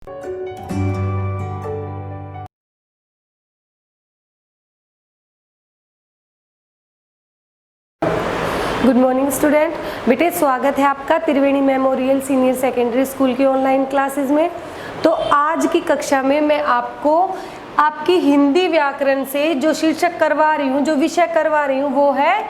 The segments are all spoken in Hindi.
Good morning student. बेटे स्वागत है आपका त्रिवेणी मेमोरियल सीनियर सेकेंडरी स्कूल की ऑनलाइन क्लासेस में। तो आज की कक्षा में मैं आपको आपकी हिंदी व्याकरण से जो शीर्षक करवा रही हूँ, जो विषय करवा रही हूँ, वो है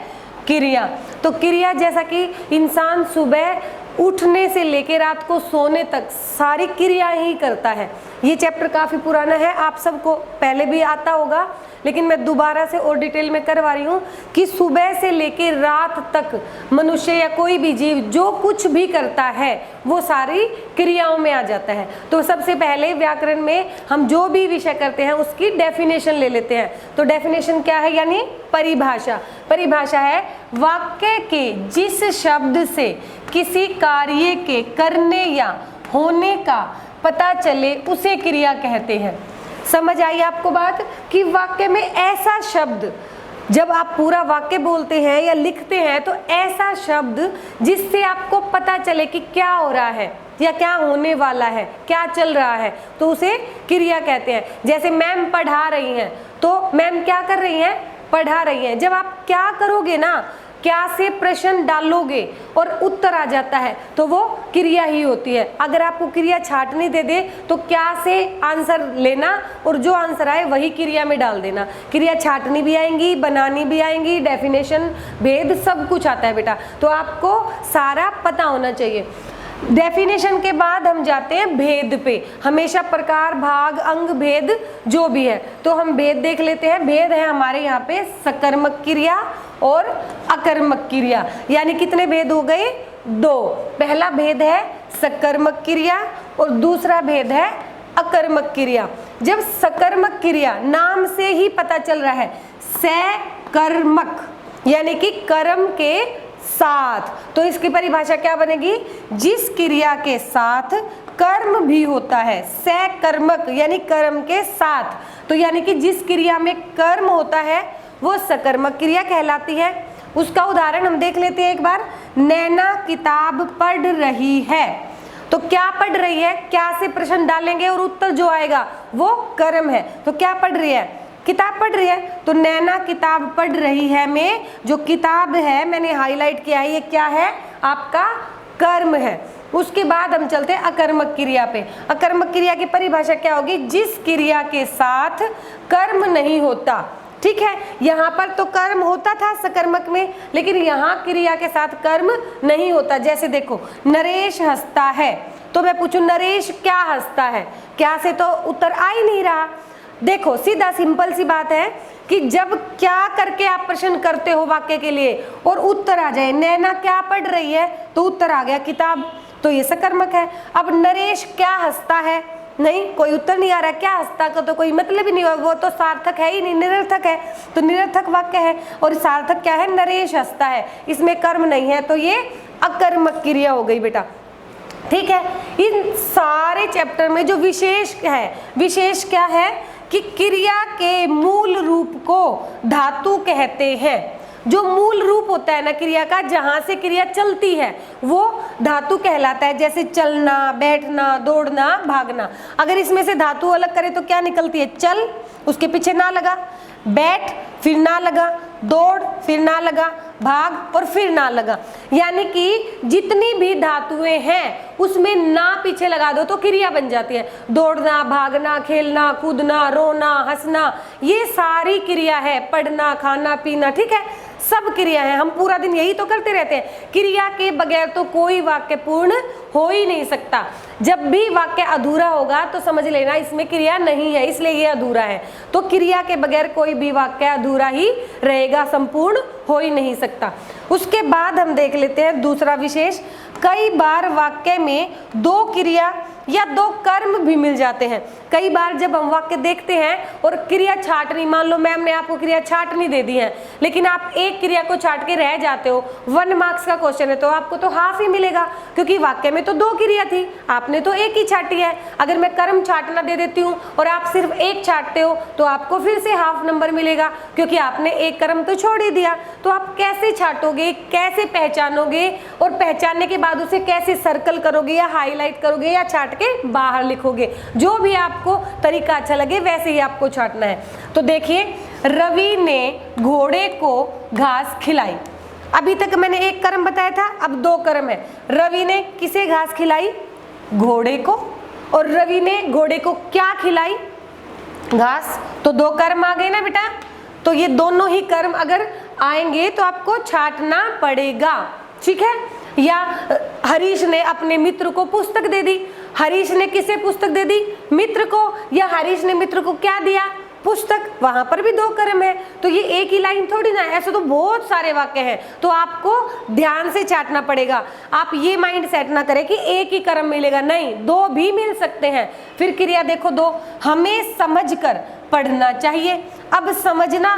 क्रिया। तो क्रिया जैसा कि इंसान सुबह उठने से लेकर रात को सोने तक सारी क्रियाएं ही करता है। ये चैप्टर काफ़ी पुराना है, आप सबको पहले भी आता होगा, लेकिन मैं दोबारा से और डिटेल में करवा रही हूँ कि सुबह से लेकर रात तक मनुष्य या कोई भी जीव जो कुछ भी करता है वो सारी क्रियाओं में आ जाता है। तो सबसे पहले व्याकरण में हम जो भी विषय करते हैं उसकी डेफिनेशन ले लेते हैं। तो डेफिनेशन क्या है, यानी परिभाषा। परिभाषा है वाक्य के जिस शब्द से किसी कार्य के करने या होने का पता चले उसे क्रिया कहते हैं। समझ आई आपको बात कि वाक्य में ऐसा शब्द, जब आप पूरा वाक्य बोलते हैं या लिखते हैं तो ऐसा शब्द जिससे आपको पता चले कि क्या हो रहा है या क्या होने वाला है, क्या चल रहा है, तो उसे क्रिया कहते हैं। जैसे मैम पढ़ा रही हैं, तो मैम क्या कर रही हैं, पढ़ा रही हैं। जब आप क्या करोगे ना, क्या से प्रश्न डालोगे और उत्तर आ जाता है तो वो क्रिया ही होती है। अगर आपको क्रिया छाटनी दे दे तो क्या से आंसर लेना और जो आंसर आए वही क्रिया में डाल देना। क्रिया छाटनी भी आएंगी, बनानी भी आएंगी, डेफिनेशन, भेद, सब कुछ आता है बेटा। तो आपको सारा पता होना चाहिए। डेफिनेशन के बाद हम जाते हैं भेद पे। हमेशा प्रकार, भाग, अंग, भेद जो भी है, तो हम भेद देख लेते हैं। भेद है हमारे यहाँ पे सकर्मक क्रिया और अकर्मक क्रिया। यानी कितने भेद हो गए, दो। पहला भेद है सकर्मक क्रिया और दूसरा भेद है अकर्मक क्रिया। जब सकर्मक क्रिया, नाम से ही पता चल रहा है, सकर्मक यानी कि कर्म के साथ, तो इसकी परिभाषा क्या बनेगी, जिस क्रिया के साथ कर्म भी होता है। सकर्मक यानी कर्म के साथ, तो यानी कि जिस क्रिया में कर्म होता है वो सकर्मक क्रिया कहलाती है। उसका उदाहरण हम देख लेते हैं एक बार। नैना किताब पढ़ रही है, तो क्या पढ़ रही है, क्या से प्रश्न डालेंगे और उत्तर जो आएगा वो कर्म है। तो क्या पढ़ रही है, किताब पढ़ रही है। तो नैना किताब पढ़ रही है में जो किताब है मैंने हाईलाइट किया है, ये क्या है, आपका कर्म है। उसके बाद हम चलते हैं अकर्मक क्रिया पे। अकर्मक क्रिया की परिभाषा क्या होगी, जिस क्रिया के साथ कर्म नहीं होता। ठीक है, यहाँ पर तो कर्म होता था सकर्मक में, लेकिन यहाँ क्रिया के साथ कर्म नहीं होता। जैसे देखो, नरेश हंसता है, तो मैं पूछूं नरेश क्या हंसता है, क्या से तो उत्तर आ ही नहीं रहा। देखो सीधा सिंपल सी बात है कि जब क्या करके आप प्रश्न करते हो वाक्य के लिए और उत्तर आ जाए, नैना क्या पढ़ रही है तो उत्तर आ गया किताब, तो ये सकर्मक है। अब नरेश क्या हंसता है, नहीं, कोई उत्तर नहीं आ रहा, क्या हंसता का तो कोई मतलब ही नहीं हुआ, वो तो सार्थक है ही नहीं, निरर्थक है, तो निरर्थक वाक्य है। और सार्थक क्या है, नरेश हंसता है, इसमें कर्म नहीं है, तो ये अकर्मक क्रिया हो गई बेटा। ठीक है, इन सारे चैप्टर में जो विशेष है, विशेष क्या है कि क्रिया के मूल रूप को धातु कहते हैं। जो मूल रूप होता है ना क्रिया का, जहां से क्रिया चलती है वो धातु कहलाता है। जैसे चलना, बैठना, दौड़ना, भागना। अगर इसमें से धातु अलग करें तो क्या निकलती है, चल उसके पीछे ना लगा, बैठ फिर ना लगा, दौड़ फिर ना लगा, भाग और फिर ना लगा। यानी कि जितनी भी धातुएं हैं उसमें ना पीछे लगा दो तो क्रिया बन जाती है। दौड़ना, भागना, खेलना, कूदना, रोना, हंसना, ये सारी क्रिया है। पढ़ना, खाना, पीना, ठीक है, सब क्रिया है। हम पूरा दिन यही तो करते रहते हैं। क्रिया के बगैर तो कोई वाक्य पूर्ण हो ही नहीं सकता। जब भी वाक्य अधूरा होगा तो समझ लेना इसमें क्रिया नहीं है, इसलिए ये अधूरा है। तो क्रिया के बगैर कोई भी वाक्य अधूरा ही रहेगा, संपूर्ण हो ही नहीं सकता। उसके बाद हम देख लेते हैं दूसरा विशेष। कई बार वाक्य में दो क्रिया या दो कर्म भी मिल जाते हैं। कई बार जब हम वाक्य देखते हैं और क्रिया छाटनी, मान लो मैम ने आपको क्रिया छाटनी दे दी है, लेकिन आप एक क्रिया को छाट के रह जाते हो, 1 मार्क्स का क्वेश्चन है तो आपको तो हाफ ही मिलेगा, क्योंकि वाक्य में तो 2 क्रिया थी, आपने तो एक ही छाटी है। अगर मैं कर्म छाटना दे देती हूँ और आप सिर्फ एक छाटते हो तो आपको फिर से हाफ नंबर मिलेगा, क्योंकि आपने एक कर्म तो छोड़ ही दिया। तो आप कैसे छाटोगे, कैसे पहचानोगे, और पहचानने के बाद उसे कैसे सर्कल करोगे या हाईलाइट करोगे या छाट के बाहर लिखोगे, जो भी आपको तरीका अच्छा लगे वैसे ही आपको छाटना है। तो देखिए, रवि ने घोड़े को घास खिलाई। अभी तक मैंने एक कर्म बताया था, अब 2 कर्म है। रवि ने किसे घास खिलाई? घोड़े को। और रवि ने घोड़े को क्या खिलाई? घास। तो 2 कर्म आ गए ना बेटा। तो ये दोनों ही कर्म अगर आएंगे तो आपको छाटना पड़ेगा, ठीक है। या हरीश ने अपने मित्र को पुस्तक दे दी। हरीश ने किसे पुस्तक दे दी? मित्र को। या हरीश ने मित्र को क्या दिया? पुस्तक। वहां पर भी 2 कर्म है, तो ये एक ही लाइन थोड़ी ना है, ऐसे तो बहुत सारे वाक्य हैं, तो आपको ध्यान से छाटना पड़ेगा। आप ये माइंड सेट ना करें कि एक ही कर्म मिलेगा, नहीं, 2 भी मिल सकते हैं। फिर क्रिया देखो 2, हमें समझकर पढ़ना चाहिए। अब समझना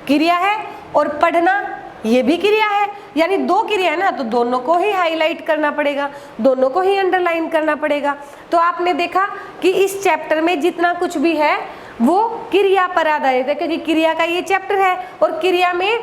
क्रिया है और पढ़ना ये भी क्रिया है, यानी 2 क्रिया है ना, तो दोनों को ही हाईलाइट करना पड़ेगा, दोनों को ही अंडरलाइन करना पड़ेगा। तो आपने देखा कि इस चैप्टर में जितना कुछ भी है वो क्रिया पर आधारित है, क्योंकि क्रिया का ये चैप्टर है और क्रिया में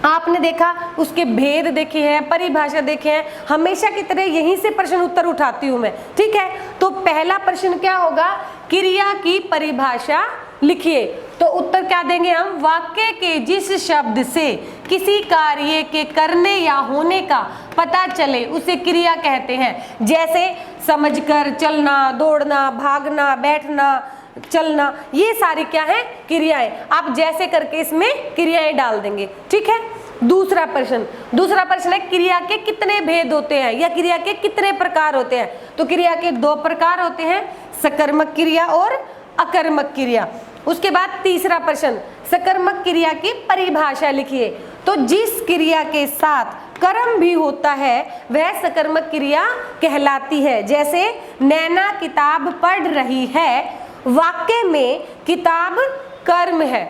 आपने देखा उसके भेद देखे हैं, परिभाषा देखे हैं। हमेशा की तरह यहीं से प्रश्न उत्तर उठाती हूं मैं, ठीक है। तो पहला प्रश्न क्या होगा? क्रिया की परिभाषा लिखिए। तो उत्तर क्या देंगे हम? वाक्य के जिस शब्द से किसी कार्य के करने या होने का पता चले उसे क्रिया कहते हैं। जैसे समझकर, चलना, दौड़ना, भागना, बैठना, चलना, ये सारी क्या है? क्रियाएं। आप जैसे करके इसमें क्रियाएं डाल देंगे, ठीक है। दूसरा प्रश्न है क्रिया के कितने भेद होते हैं या क्रिया के कितने प्रकार होते हैं? तो क्रिया के 2 प्रकार होते हैं, सकर्मक क्रिया और अकर्मक क्रिया। उसके बाद तीसरा प्रश्न, सकर्मक क्रिया की परिभाषा लिखिए। तो जिस क्रिया के साथ कर्म भी होता है वह सकर्मक क्रिया कहलाती है। जैसे नैना किताब पढ़ रही है, वाक्य में किताब कर्म है।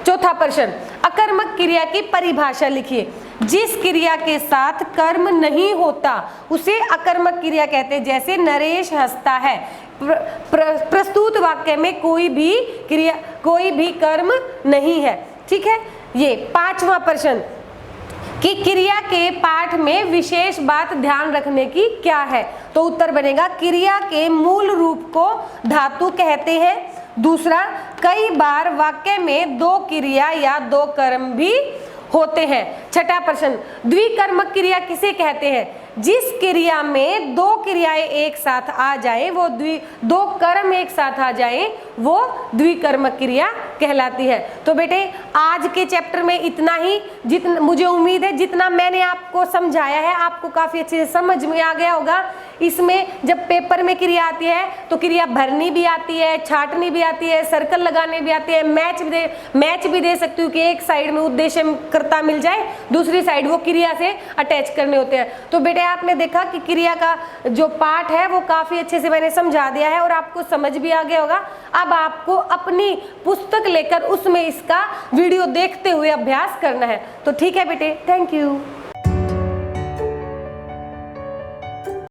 चौथा प्रश्न, अकर्मक क्रिया की परिभाषा लिखिए। जिस क्रिया के साथ कर्म नहीं होता उसे अकर्मक क्रिया कहते हैं। जैसे नरेश हंसता है, प्रस्तुत वाक्य में कोई भी कर्म नहीं है, ठीक है। ये 5वां प्रश्न कि क्रिया के पाठ में विशेष बात ध्यान रखने की क्या है? तो उत्तर बनेगा क्रिया के मूल रूप को धातु कहते हैं। दूसरा, कई बार वाक्य में 2 क्रिया या 2 कर्म भी होते हैं। छठा प्रश्न, द्विकर्मक क्रिया किसे कहते हैं? जिस क्रिया में 2 क्रियाएं एक साथ आ जाए, वो 2 कर्म एक साथ आ जाए, वो द्विकर्मक क्रिया कहलाती है। तो बेटे आज के चैप्टर में इतना ही। जितना मुझे उम्मीद है जितना मैंने आपको समझाया है आपको काफी अच्छे से समझ में आ गया होगा। इसमें जब पेपर में क्रिया आती है तो क्रिया भरनी भी आती है, छाटनी भी आती है, सर्कल लगाने भी आती है, मैच भी दे सकती हूँ कि एक साइड में उद्देश्यकर्ता मिल जाए, दूसरी साइड वो क्रिया से अटैच करने होते हैं। तो बेटे आपने देखा कि क्रिया का जो पार्ट है वो काफी अच्छे से मैंने समझा दिया है और आपको समझ भी आ गया होगा। अब आपको अपनी पुस्तक लेकर उसमें इसका वीडियो देखते हुए अभ्यास करना है। तो ठीक है बेटे, थैंक यू।